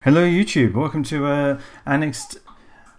Hello YouTube, welcome to our next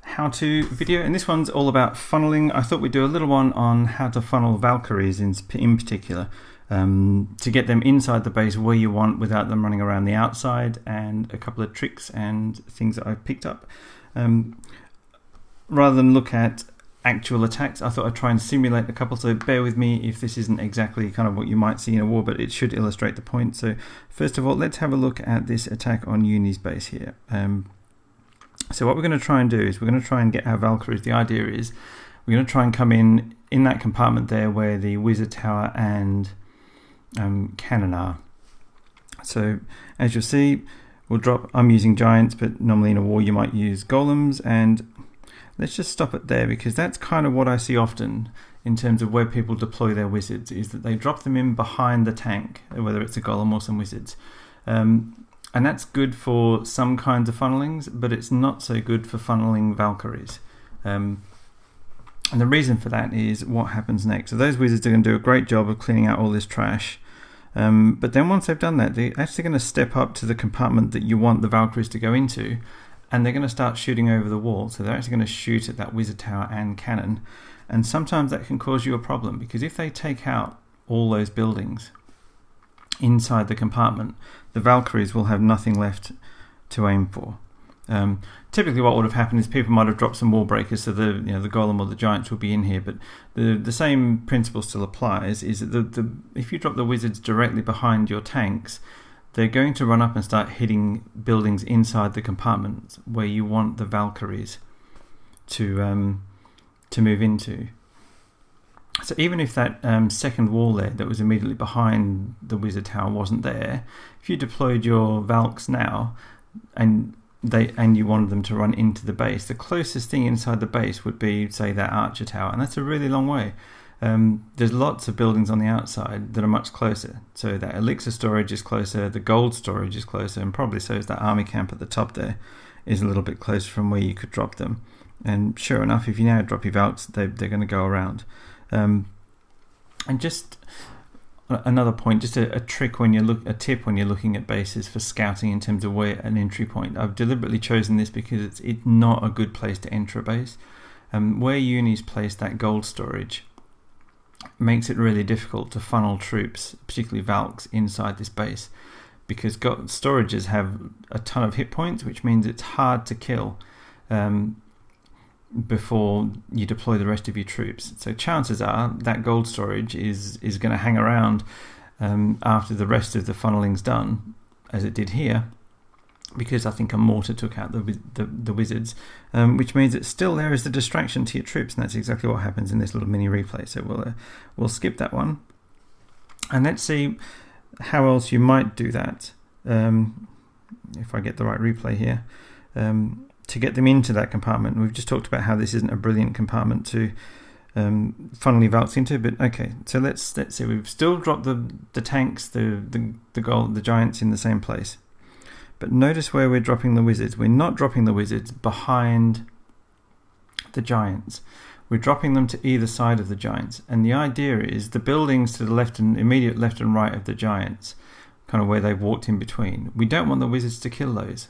how-to video, and this one's all about funneling. I thought we'd do a little one on how to funnel Valkyries in particular, to get them inside the base where you want without them running around the outside, and a couple of tricks and things that I've picked up. Rather than look at actual attacks, I thought I'd try and simulate a couple, so bear with me if this isn't exactly kind of what you might see in a war, but it should illustrate the point. So first of all, let's have a look at this attack on Uni's base here. So what we're going to try and do is we're going to try and get our Valkyries. The idea is we're going to try and come in that compartment there where the wizard tower and cannon are. So as you'll see, we'll drop, I'm using giants, but normally in a war you might use golems, and let's just stop it there because that's kind of what I see often in terms of where people deploy their wizards, is that they drop them in behind the tank, whether it's a golem or some wizards. And that's good for some kinds of funnelings, but it's not so good for funneling Valkyries. And the reason for that is what happens next. So those wizards are going to do a great job of cleaning out all this trash. But then once they've done that, they're actually going to step up to the compartment that you want the Valkyries to go into, and they're going to start shooting over the wall. So they're actually going to shoot at that wizard tower and cannon. And sometimes that can cause you a problem, because if they take out all those buildings inside the compartment, the Valkyries will have nothing left to aim for. Typically what would have happened is people might have dropped some wallbreakers, so the golem or the giants will be in here, but the same principle still applies, is that if you drop the wizards directly behind your tanks, they're going to run up and start hitting buildings inside the compartments where you want the Valkyries to move into. So even if that second wall there that was immediately behind the wizard tower wasn't there, if you deployed your Valks now and you wanted them to run into the base, the closest thing inside the base would be, say, that archer tower, and that's a really long way. There's lots of buildings on the outside that are much closer. So that elixir storage is closer, the gold storage is closer, and probably so is that army camp at the top there is a little bit closer from where you could drop them. And sure enough, if you now drop your Valks, they're going to go around. And just another point, just a trick when a tip when you're looking at bases for scouting in terms of where an entry point. I've deliberately chosen this because it's not a good place to enter a base. Where Uni's placed that gold storage makes it really difficult to funnel troops, particularly Valks, inside this base, because storages have a ton of hit points, which means it's hard to kill before you deploy the rest of your troops. So chances are that gold storage is going to hang around after the rest of the funneling's done, as it did here, because I think a mortar took out the wizards, which means it's still there as a distraction to your troops, and that's exactly what happens in this little mini replay. So we'll skip that one, and let's see how else you might do that, if I get the right replay here, to get them into that compartment. We've just talked about how this isn't a brilliant compartment to funnel your Valks into, but okay, so let's see. We've still dropped the tanks, the giants in the same place. But notice where we're dropping the wizards. We're not dropping the wizards behind the giants. We're dropping them to either side of the giants. And the idea is the buildings to the left and immediate left and right of the giants, kind of where they've walked in between, we don't want the wizards to kill those.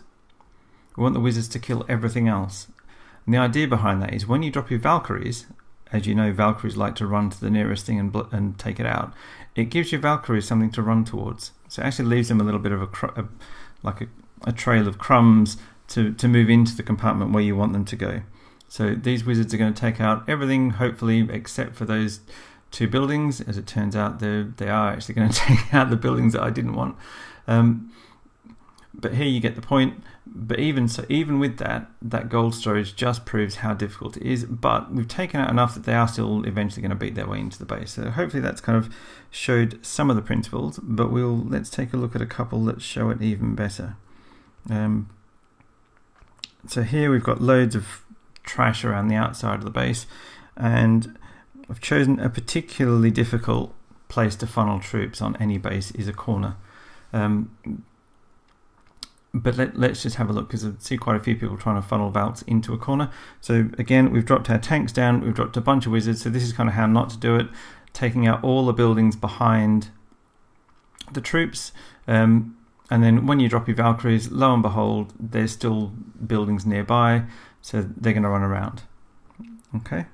We want the wizards to kill everything else. And the idea behind that is when you drop your Valkyries, as you know, Valkyries like to run to the nearest thing and take it out. It gives your Valkyries something to run towards. So it actually leaves them a little bit of a trail of crumbs to move into the compartment where you want them to go. So these wizards are going to take out everything, hopefully, except for those two buildings. As it turns out, they are actually going to take out the buildings that I didn't want. But here you get the point. But even with that gold storage just proves how difficult it is. But we've taken out enough that they are still eventually going to beat their way into the base. So hopefully that's kind of showed some of the principles. But let's take a look at a couple that show it even better. So here we've got loads of trash around the outside of the base, and I've chosen a particularly difficult place to funnel troops on any base is a corner. But let's just have a look, because I see quite a few people trying to funnel Valks into a corner. So again, we've dropped our tanks down, we've dropped a bunch of wizards, so this is kind of how not to do it, taking out all the buildings behind the troops. And then when you drop your Valkyries, lo and behold, there's still buildings nearby, so they're going to run around. Okay,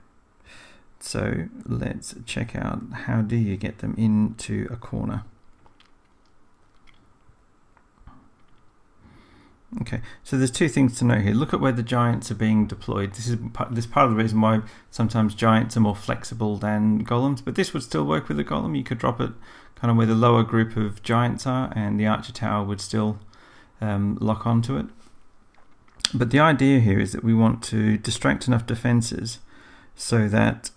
so let's check out how do you get them into a corner. Okay, so there's two things to note here. Look at where the giants are being deployed. This is part of the reason why sometimes giants are more flexible than golems, but this would still work with a golem. You could drop it kind of where the lower group of giants are, and the archer tower would still lock onto it. But the idea here is that we want to distract enough defenses so that,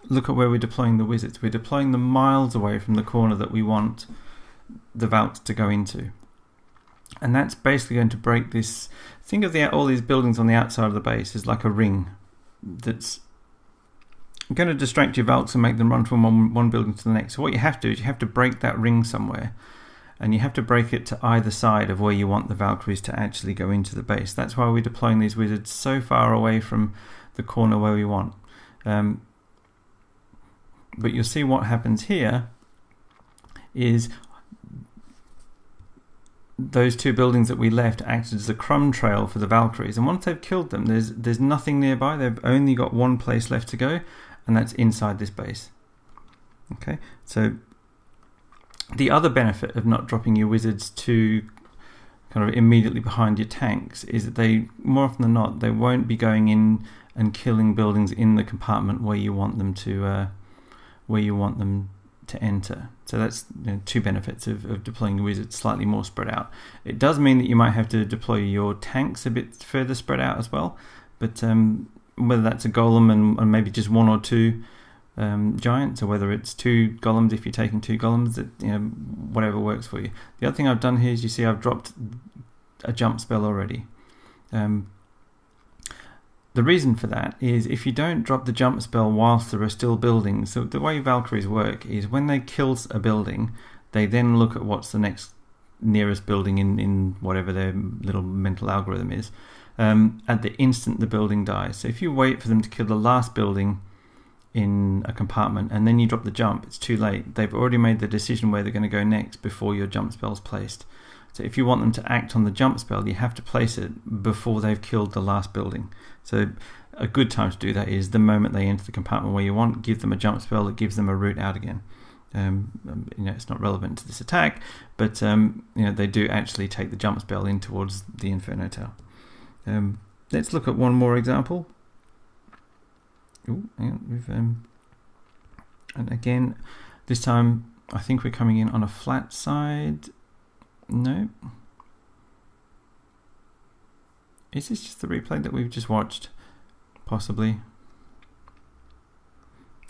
look at where we're deploying the wizards. We're deploying them miles away from the corner that we want the Valks to go into. And that's basically going to break this. Think of all these buildings on the outside of the base as like a ring that's going to distract your Valks and make them run from one building to the next. So what you have to do is you have to break that ring somewhere, and you have to break it to either side of where you want the Valkyries to actually go into the base. That's why we're deploying these wizards so far away from the corner where we want. But you'll see what happens here is those two buildings that we left acted as a crumb trail for the Valkyries, and once they've killed them, there's nothing nearby. They've only got one place left to go, and that's inside this base. Okay, so the other benefit of not dropping your wizards to kind of immediately behind your tanks is that they, more often than not, they won't be going in and killing buildings in the compartment where you want them to enter. So that's two benefits of deploying your wizards slightly more spread out. It does mean that you might have to deploy your tanks a bit further spread out as well, but whether that's a golem and maybe just one or two giants, or whether it's two golems if you're taking two golems, whatever works for you. The other thing I've done here is, you see I've dropped a jump spell already. The reason for that is if you don't drop the jump spell whilst there are still buildings, so the way Valkyries work is when they kill a building, they then look at what's the next nearest building in whatever their little mental algorithm is, at the instant the building dies. So if you wait for them to kill the last building in a compartment and then you drop the jump, it's too late. They've already made the decision where they're going to go next before your jump spell's placed. So if you want them to act on the jump spell, you have to place it before they've killed the last building. So a good time to do that is the moment they enter the compartment where you want, give them a jump spell that gives them a route out again. It's not relevant to this attack, but they do actually take the jump spell in towards the Inferno Tower. Let's look at one more example. And again, this time I think we're coming in on a flat side. No. Is this just the replay that we've just watched? Possibly.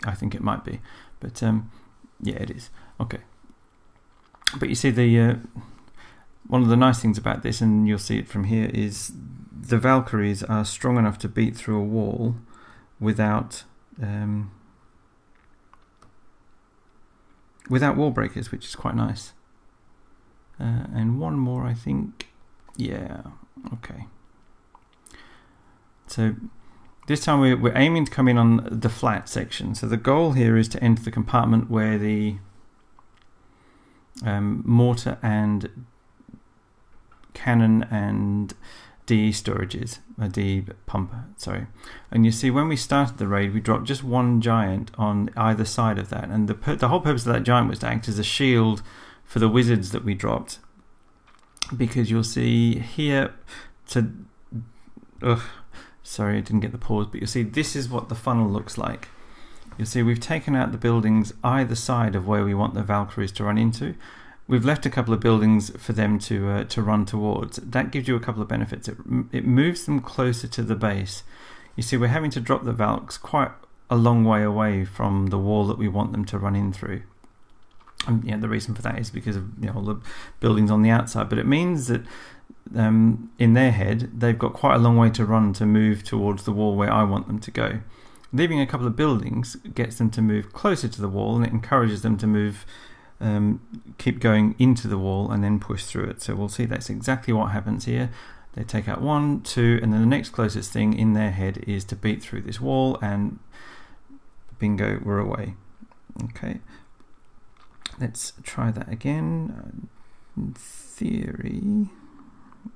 I think it might be. But yeah, it is. Okay. But you see, the one of the nice things about this, and you'll see it from here, is the Valkyries are strong enough to beat through a wall without wall breakers, which is quite nice. And one more, I think. Yeah, okay. So this time we're aiming to come in on the flat section. So the goal here is to enter the compartment where the mortar and cannon and DE storage is, a DE pump, sorry. And you see when we started the raid, we dropped just one giant on either side of that, and the whole purpose of that giant was to act as a shield for the wizards that we dropped, because you'll see here, sorry I didn't get the pause, but you'll see this is what the funnel looks like. You'll see we've taken out the buildings either side of where we want the Valkyries to run into. We've left a couple of buildings for them to run towards. That gives you a couple of benefits. It moves them closer to the base. You see we're having to drop the Valks quite a long way away from the wall that we want them to run in through. And the reason for that is because of all the buildings on the outside. But it means that in their head they've got quite a long way to run to move towards the wall where I want them to go. Leaving a couple of buildings gets them to move closer to the wall, and it encourages them to move, keep going into the wall and then push through it. So we'll see that's exactly what happens here. They take out 1, 2, and then the next closest thing in their head is to beat through this wall, and bingo, we're away. Okay, let's try that again. in theory,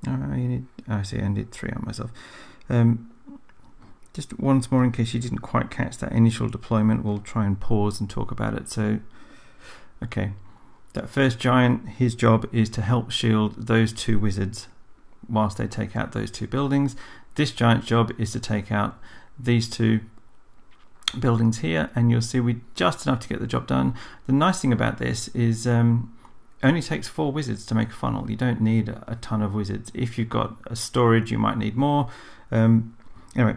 I see, I did 3 on myself. Just once more, in case you didn't quite catch that initial deployment, we'll try and pause and talk about it. So, okay, that first giant, his job is to help shield those 2 wizards whilst they take out those 2 buildings. This giant's job is to take out these 2 buildings here, and you'll see we just enough to get the job done. The nice thing about this is it only takes 4 wizards to make a funnel. You don't need a ton of wizards. If you've got a storage, you might need more. Anyway,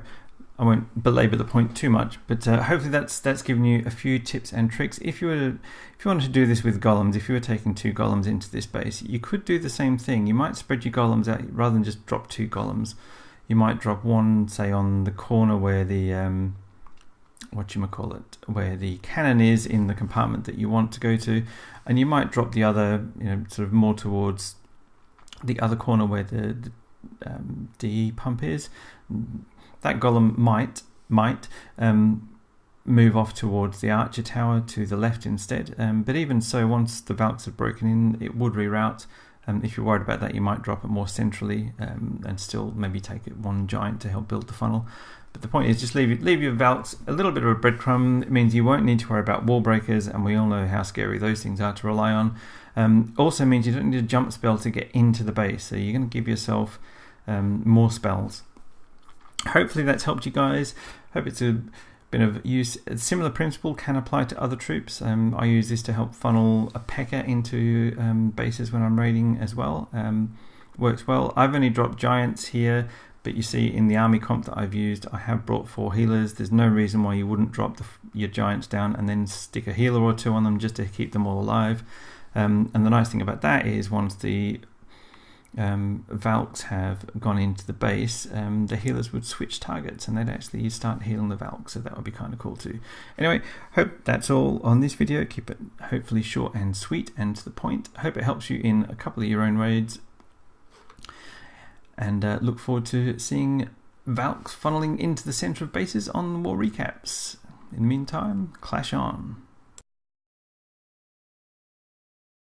I won't belabor the point too much, but hopefully that's given you a few tips and tricks. If you wanted to do this with golems, if you were taking 2 golems into this base, you could do the same thing. You might spread your golems out rather than just drop 2 golems. You might drop one, say, on the corner where the where the cannon is in the compartment that you want to go to, and you might drop the other, sort of more towards the other corner where the DE pump is. That golem might move off towards the archer tower to the left instead. But even so, once the Valks have broken in, it would reroute. If you're worried about that, you might drop it more centrally and still maybe take it 1 giant to help build the funnel. But the point is, just leave your Valks a little bit of a breadcrumb. It means you won't need to worry about wall breakers, and we all know how scary those things are to rely on. Also means you don't need a jump spell to get into the base, so you're going to give yourself more spells. Hopefully that's helped you guys. Hope it's a bit of use. A similar principle can apply to other troops. I use this to help funnel a P.E.K.K.A. into bases when I'm raiding as well. Works well. I've only dropped giants here, but you see in the army comp that I've used, I have brought 4 healers. There's no reason why you wouldn't drop your giants down and then stick a healer or 2 on them just to keep them all alive. And the nice thing about that is once the Valks have gone into the base, the healers would switch targets and they'd actually start healing the Valks, so that would be kind of cool too. Anyway, hope that's all on this video. Keep it hopefully short and sweet and to the point. Hope it helps you in a couple of your own raids, and look forward to seeing Valks funneling into the center of bases on War Recaps. In the meantime, clash on.